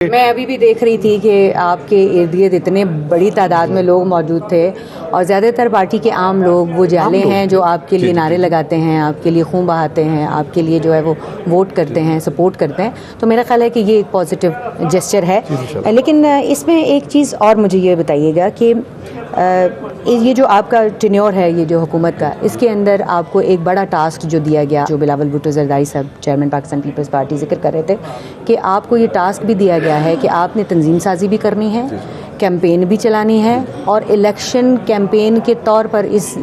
मैं अभी भी देख रही थी कि आपके इर्द गिर्द इतने बड़ी तादाद में लोग मौजूद थे और ज़्यादातर पार्टी के आम लोग वो जाले हैं जो आपके लिए नारे लगाते हैं, आपके लिए खून बहाते हैं, आपके लिए जो है वो वोट करते हैं, सपोर्ट करते हैं। तो मेरा ख्याल है कि ये एक पॉजिटिव जेस्चर है। लेकिन इसमें एक चीज़ और मुझे ये बताइएगा कि ये जो आपका टेन्योर है, ये जो हुकूमत का, इसके अंदर आपको एक बड़ा टास्क जो दिया गया, जो बिलावल भुट्टो ज़रदारी साहब चेयरमैन पाकिस्तान पीपल्स पार्टी जिक्र कर रहे थे कि आपको ये टास्क भी दिया गया है कि आपने तंजीम साजी भी करनी है, कैंपेन भी चलानी है और इलेक्शन कैंपेन के तौर पर इस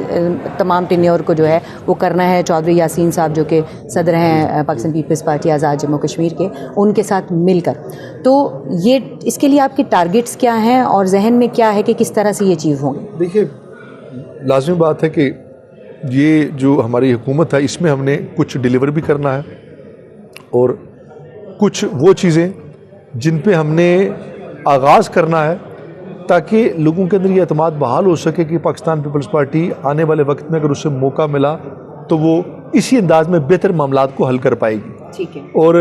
तमाम टेन्योर को जो है वो करना है। चौधरी यासीन साहब जो कि सदर हैं पाकिस्तान पीपल्स पार्टी आज़ाद जम्मू कश्मीर के, उनके साथ मिलकर, तो ये इसके लिए आपके टारगेट्स क्या हैं और जहन में क्या है कि किस तरह से ये अचीव होंगे? देखिए, लाजमी बात है कि ये जो हमारी हुकूमत है इसमें हमने कुछ डिलीवर भी करना है और कुछ वो चीज़ें जिन पे हमने आगाज़ करना है ताकि लोगों के अंदर ये एतमाद बहाल हो सके कि पाकिस्तान पीपल्स पार्टी आने वाले वक्त में अगर उससे मौका मिला तो वो इसी अंदाज में बेहतर मामलात को हल कर पाएगी। ठीक है। और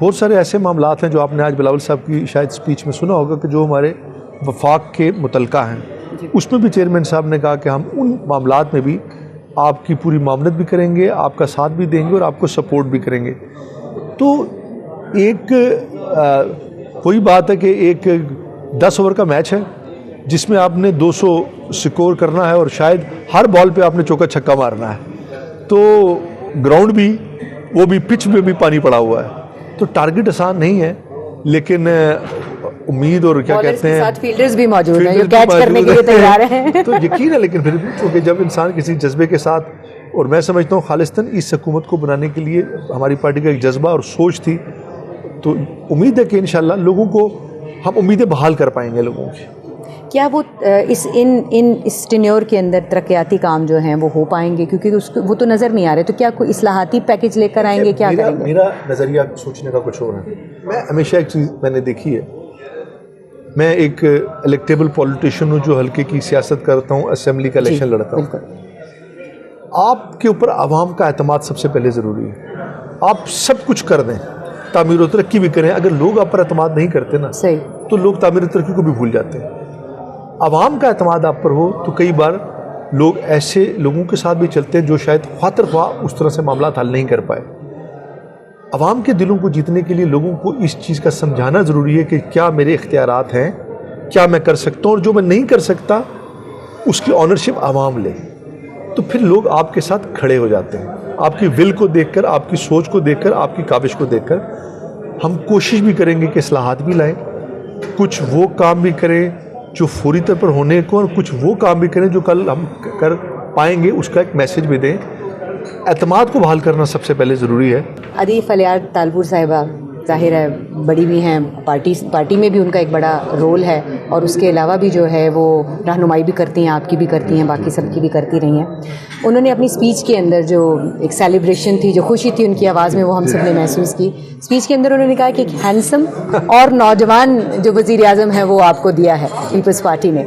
बहुत सारे ऐसे मामलात हैं जो आपने आज बिलावल साहब की शायद स्पीच में सुना होगा कि जो हमारे वफाक के मुतलका हैं, उसमें भी चेयरमैन साहब ने कहा कि हम उन मामलात में भी आपकी पूरी मामलत भी करेंगे, आपका साथ भी देंगे और आपको सपोर्ट भी करेंगे। तो एक वही बात है कि एक 10 ओवर का मैच है जिसमें आपने 200 स्कोर करना है और शायद हर बॉल पे आपने चौका छक्का मारना है। तो ग्राउंड भी, वो भी पिच में भी पानी पड़ा हुआ है, तो टारगेट आसान नहीं है, लेकिन उम्मीद और क्या कहते हैं, साथ फील्डर्स भी मौजूद हैं जो कैच करने के लिए तैयार हैं। तो यकीन है, लेकिन फिर भी क्योंकि जब इंसान किसी जज्बे के साथ, और मैं समझता हूँ खालिस्तान इस हुकूमत को बनाने के लिए हमारी पार्टी का एक जज्बा और सोच थी, तो उम्मीद है कि इंशाल्लाह लोगों को हम उम्मीदें बहाल कर पाएंगे लोगों की। क्या वो इस टेन्योर के अंदर तरक्याती काम जो हैं वो हो पाएंगे, क्योंकि उसको वो तो नज़र नहीं आ रहे, तो क्या कोई इस्लाहाती पैकेज लेकर आएंगे, क्या करेंगे? मेरा नज़रिया सोचने का कुछ और है। मैं हमेशा एक चीज़ मैंने देखी है, मैं एक इलेक्टेबल पॉलिटिशियन हूँ जो हल्के की सियासत करता हूँ, असेंबली का इलेक्शन लड़ता हूँ। आपके ऊपर आवाम का एतमाद सबसे पहले ज़रूरी है। आप सब कुछ कर दें, तामीर और तरक्की भी करें, अगर लोग आप पर एतमाद नहीं करते ना, सही, तो लोग तामीर और तरक्की को भी भूल जाते हैं। आवाम का एतमाद आप पर हो तो कई बार लोग ऐसे लोगों के साथ भी चलते हैं जो शायद ख्वातर ख्वाह उस तरह से मामला हल नहीं कर पाए। आवाम के दिलों को जीतने के लिए लोगों को इस चीज़ का समझाना ज़रूरी है कि क्या मेरे इख्तियारात हैं, क्या मैं कर सकता हूँ, और जो मैं नहीं कर सकता उसकी ऑनरशिप आवाम ले, तो फिर लोग आपके साथ खड़े हो जाते हैं। आपकी विल को देखकर, आपकी सोच को देखकर, आपकी काविश को देखकर हम कोशिश भी करेंगे कि इस्लाहात भी लाएं, कुछ वो काम भी करें जो फौरी तौर पर होने को, और कुछ वो काम भी करें जो कल हम कर पाएंगे, उसका एक मैसेज भी दें। एतमाद को बहाल करना सबसे पहले ज़रूरी है। अदीफ फलियार तालपुर साहिबा ज़ाहिर है बड़ी भी हैं, पार्टी में भी उनका एक बड़ा रोल है, और उसके अलावा भी जो है वो रहनुमाई भी करती हैं, आपकी भी करती हैं, बाकी सबकी भी करती रही हैं। उन्होंने अपनी स्पीच के अंदर जो एक सेलिब्रेशन थी, जो खुशी थी उनकी आवाज़ में, वो हम सब ने महसूस की। स्पीच के अंदर उन्होंने कहा कि एक हैंडसम और नौजवान जो वज़ीर आज़म है वो आपको दिया है पीपल्स पार्टी ने।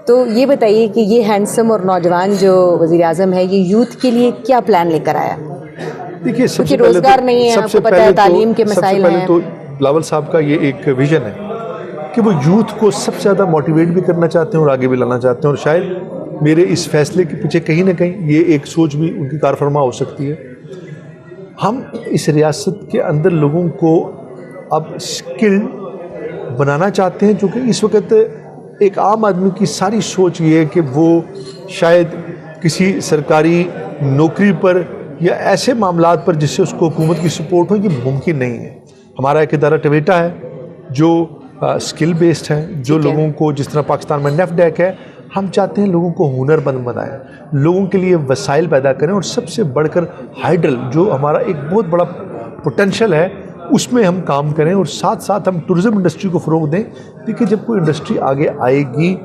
तो ये बताइए कि ये हैंडसम और नौजवान जो वज़ीर आज़म है, ये यूथ के लिए क्या प्लान लेकर आया? देखिए, सबसे रोजगार नहीं है, आपको पता है, तालीम के मसाइल हैं। तो बिलावल साहब का ये एक विजन है कि वो यूथ को सबसे ज़्यादा मोटिवेट भी करना चाहते हैं और आगे भी लाना चाहते हैं, और शायद मेरे इस फैसले के पीछे कहीं ना कहीं ये एक सोच भी उनकी कारफरमा हो सकती है। हम इस रियासत के अंदर लोगों को अब स्किल्ड बनाना चाहते हैं, क्योंकि इस वक्त एक आम आदमी की सारी सोच ये है कि वो शायद किसी सरकारी नौकरी पर या ऐसे मामलात पर जिससे उसको हुकूमत की सपोर्ट हो, ये मुमकिन नहीं है। हमारा एक इदारा टवेटा है जो स्किल बेस्ड है, जो लोगों को, जिस तरह पाकिस्तान में नेफडेक है, हम चाहते हैं लोगों को हुनरमंद बनाएं, लोगों के लिए वसाइल पैदा करें, और सबसे बढ़कर हाइड्रल जो हमारा एक बहुत बड़ा पोटेंशियल है उसमें हम काम करें, और साथ साथ हम टूरिज़्म इंडस्ट्री को फ़रोग दें। देखिए, जब कोई इंडस्ट्री आगे आएगी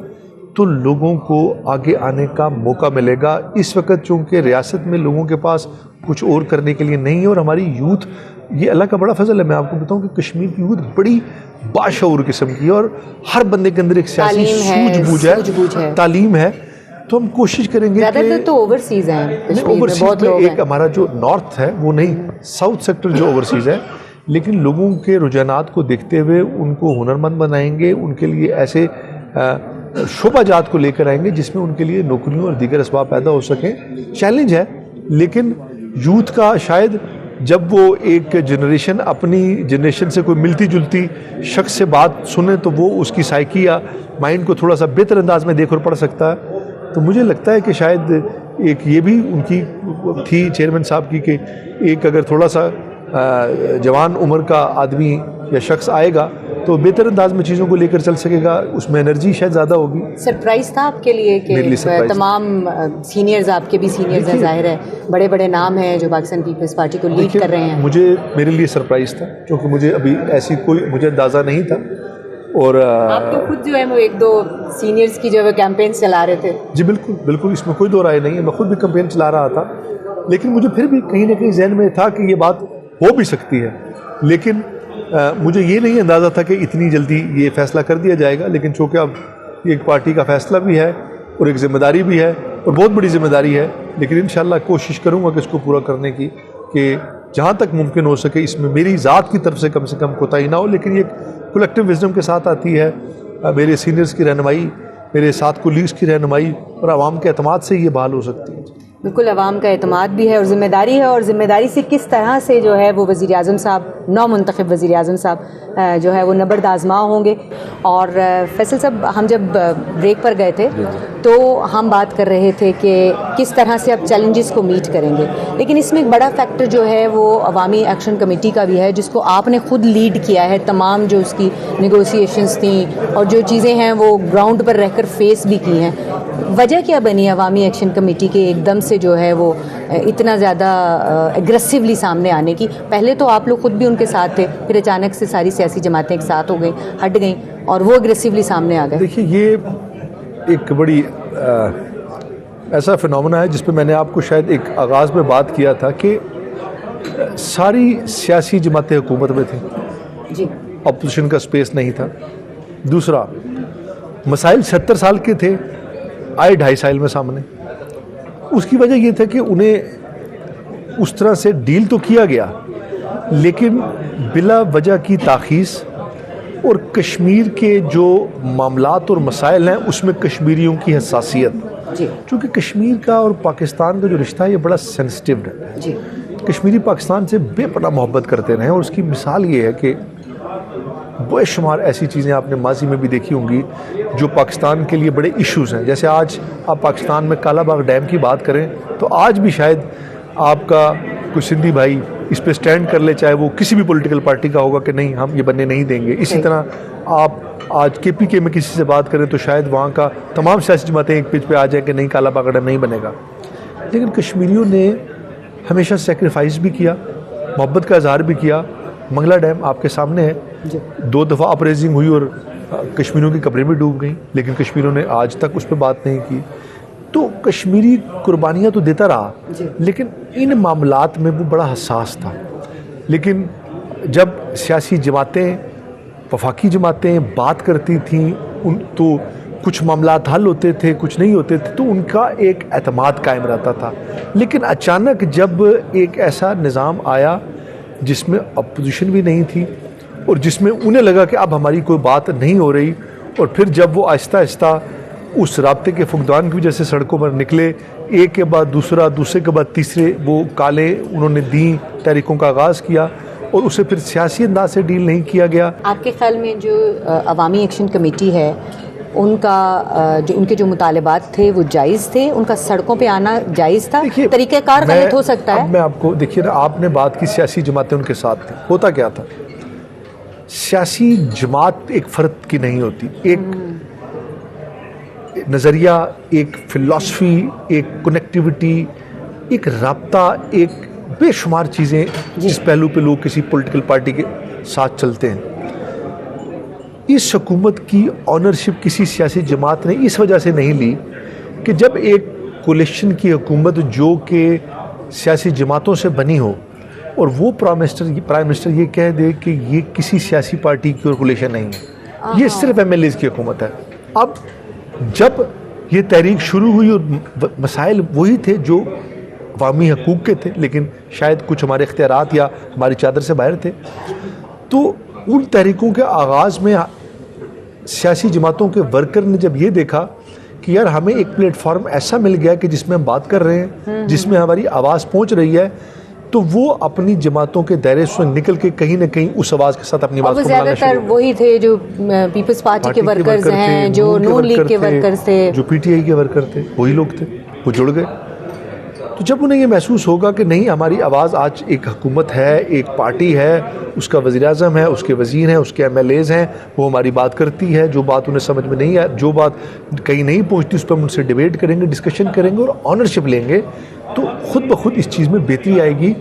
तो लोगों को आगे आने का मौका मिलेगा। इस वक्त चूँकि रियासत में लोगों के पास कुछ और करने के लिए नहीं है, और हमारी यूथ, ये अल्लाह का बड़ा फजल है, मैं आपको बताऊं कि कश्मीर की यूथ बड़ी बाशऊर किस्म की है, और हर बंदे के अंदर एक सियासी सूझबूझ है, तालीम है। तो हम कोशिश करेंगे ज़्यादातर तो ओवरसीज़ हैं, ओवरसीज़ में एक हमारा जो नॉर्थ है वो नहीं, साउथ सेक्टर जो ओवरसीज़ है, लेकिन लोगों के रुझानात को देखते हुए उनको हुनरमंद बनाएंगे, उनके लिए ऐसे शोभाजात को लेकर आएंगे जिसमें उनके लिए नौकरियों और दीगर असबाब पैदा हो सकें। चैलेंज है, लेकिन यूथ का शायद जब वो एक जनरेशन अपनी जनरेशन से कोई मिलती जुलती शख्स से बात सुने तो वो उसकी साइकी या माइंड को थोड़ा सा बेहतर अंदाज में देख और पढ़ सकता है। तो मुझे लगता है कि शायद एक ये भी उनकी थी चेयरमैन साहब की कि एक अगर थोड़ा सा जवान उम्र का आदमी या शख्स आएगा तो बेहतर अंदाज में चीज़ों को लेकर चल सकेगा, उसमें एनर्जी शायद ज़्यादा होगी। सरप्राइज था आपके लिए कि तमाम सीनियर्स, आपके भी सीनियर्स हैं, जाहिर है बड़े बड़े नाम हैं जो पाकिस्तान पीपल्स पार्टी को लीड कर रहे हैं। मेरे लिए सरप्राइज़ था क्योंकि मुझे अभी ऐसी कोई मुझे अंदाज़ा नहीं था। और आप तो खुद जो है वो एक दो सीनियर्स की जो है कैंपेन चला रहे थे। जी बिल्कुल बिल्कुल, इसमें कोई दो राय नहीं है। मैं खुद भी कैंपेन चला रहा था, लेकिन मुझे फिर भी कहीं ना कहीं जहन में था कि ये बात हो भी सकती है, लेकिन मुझे ये नहीं अंदाज़ा था कि इतनी जल्दी ये फ़ैसला कर दिया जाएगा। लेकिन चूँकि अब एक पार्टी का फ़ैसला भी है और एक ज़िम्मेदारी भी है और बहुत बड़ी ज़िम्मेदारी है, लेकिन इंशाल्लाह कोशिश करूँगा कि इसको पूरा करने की, कि जहाँ तक मुमकिन हो सके इसमें मेरी ज़ात की तरफ से कम कोताही ना हो, लेकिन ये कलेक्टिव विजडम के साथ आती है। मेरे सीनियर्स की रहनुमाई, मेरे साथ कोलीग्स की रहनुमाई और आवाम के एतमाद से ये बहाल हो सकती है। बिल्कुल, अवाम का एतमाद भी है और ज़िम्मेदारी है, और ज़िम्मेदारी से किस तरह से जो है वो वज़ीर आज़म साहब, नौ मुंतखब वज़ीर आज़म साहब जो है वो नबर्द आज़मा होंगे। और फैसल साहब, हम जब ब्रेक पर गए थे तो हम बात कर रहे थे कि किस तरह से अब चैलेंजेस को मीट करेंगे, लेकिन इसमें एक बड़ा फैक्टर जो है वो अवामी एक्शन कमेटी का भी है, जिसको आपने ख़ुद लीड किया है। तमाम जो उसकी नेगोशिएशंस थी और जो चीज़ें हैं वो ग्राउंड पर रहकर फेस भी की हैं। वजह क्या बनी अवामी एक्शन कमेटी के एकदम से जो है वो इतना ज़्यादा एग्रेसिवली सामने आने की? पहले तो आप लोग खुद भी उनके साथ थे, फिर अचानक से सारी सियासी जमातें एक साथ हो गई, हट गई और वो एग्रेसिवली सामने आ गए। देखिए, ये एक बड़ी ऐसा फिनोमेना है जिस पे मैंने आपको शायद एक आगाज़ में बात किया था कि सारी सियासी जमातें हुकूमत में थी जी, अपोजिशन का स्पेस नहीं था। दूसरा, मसाइल 70 साल के थे, आए 2.5 साल में सामने। उसकी वजह ये था कि उन्हें उस तरह से डील तो किया गया, लेकिन बिला वजह की ताख़ीस और कश्मीर के जो मामलात और मसाइल हैं उसमें कश्मीरियों की हसासियत, चूँकि कश्मीर का और पाकिस्तान का जो रिश्ता है ये बड़ा सेंसिटिव है जी। कश्मीरी पाकिस्तान से बेपनाह मोहब्बत करते रहे, और उसकी मिसाल ये है कि बेशुमार ऐसी चीज़ें आपने माजी में भी देखी होंगी जो पाकिस्तान के लिए बड़े इश्यूज़ हैं। जैसे आज आप पाकिस्तान में कालाबाग डैम की बात करें तो आज भी शायद आपका कोई सिंधी भाई इस पे स्टैंड कर ले, चाहे वो किसी भी पॉलिटिकल पार्टी का होगा कि नहीं हम ये बनने नहीं देंगे। इसी तरह आप आज KPK में किसी से बात करें तो शायद वहाँ का तमाम सियासी जमातें एक पेज पे आ जाए कि नहीं कालाबाग डैम नहीं बनेगा। लेकिन कश्मीरियों ने हमेशा सेक्रीफाइस भी किया, मोहब्बत का इजहार भी किया। मंगला डैम आपके सामने है, 2 दफ़ा अपरेजिंग हुई और कश्मीरियों की कब्रें भी डूब गई, लेकिन कश्मीरियों ने आज तक उस पर बात नहीं की। तो कश्मीरी कुर्बानियाँ तो देता रहा, लेकिन इन मामलात में वो बड़ा हसास था। लेकिन जब सियासी जमातें, वफाकी जमातें बात करती थीं उन तो कुछ मामलात हल होते थे, कुछ नहीं होते थे, तो उनका एक एतमाद कायम रहता था। लेकिन अचानक जब एक ऐसा निज़ाम आया जिसमें अपोजिशन भी नहीं थी और जिसमें उन्हें लगा कि अब हमारी कोई बात नहीं हो रही, और फिर जब वो आहिस्ता आहिस्ता उस राब्ते के फुकदान की वजह से सड़कों पर निकले, एक के बाद दूसरा, दूसरे के बाद तीसरे वो काले उन्होंने दी तहरीकों का आगाज़ किया और उसे फिर सियासी अंदाज से डील नहीं किया गया। आपके ख्याल में जो अवामी एक्शन कमेटी है उनका उनके जो मुतालबात थे वो जायज़ थे? उनका सड़कों पे आना जायज़ था? तरीक़ेकार गलत हो सकता है? मैं आपको देखिए ना, आपने बात की सियासी जमातें उनके साथ थी। होता क्या था, सियासी जमात एक फ़र्द की नहीं होती, एक नज़रिया, एक फ़िलासफ़ी, एक कनेक्टिविटी, एक राब्ता, एक बेशुमार चीज़ें जिस पहलू पे लोग किसी पॉलिटिकल पार्टी के साथ चलते हैं। इस हुकूमत की ऑनरशिप किसी सियासी जमात ने इस वजह से नहीं ली कि जब एक कोलिशन की हुकूमत जो कि सियासी जमातों से बनी हो और वो प्राइम मिनिस्टर ये कह दे कि ये किसी सियासी पार्टी की और कोलिशन नहीं है, ये सिर्फ MLAs की हुकूमत है। अब जब ये तहरीक शुरू हुई और मसाइल वही थे जो अवामी हकूक़ के थे, लेकिन शायद कुछ हमारे इख्तियारात या हमारी चादर से बाहर थे। तो उन तहरीकों के आगाज़ में सियासी जमातों के वर्कर ने जब ये देखा कि यार हमें एक प्लेटफॉर्म ऐसा मिल गया कि जिसमें हम बात कर रहे हैं, जिसमें हमारी आवाज़ पहुंच रही है, तो वो अपनी जमातों के दायरे से निकल के कहीं ना कहीं उस आवाज़ के साथ अपनी बात को बुलाना ज़्यादातर वही थे जो पीपल्स पार्टी के वर्कर्स हैं, जो नून लीग के वर्कर्स थे, जो पीटीआई के वर्कर थे, वही लोग थे, वो जुड़ गए। तो जब उन्हें ये महसूस होगा कि नहीं, हमारी आवाज़ आज एक हुकूमत है, एक पार्टी है, उसका वज़ीर-ए-आज़म है, उसके वज़ीर हैं, उसके MLAs हैं, वो हमारी बात करती है, जो बात उन्हें समझ में नहीं है, जो बात कहीं नहीं पहुंचती, उस पर हम उनसे डिबेट करेंगे, डिस्कशन करेंगे और ऑनरशिप लेंगे, तो खुद ब खुद इस चीज़ में बेहतरी आएगी।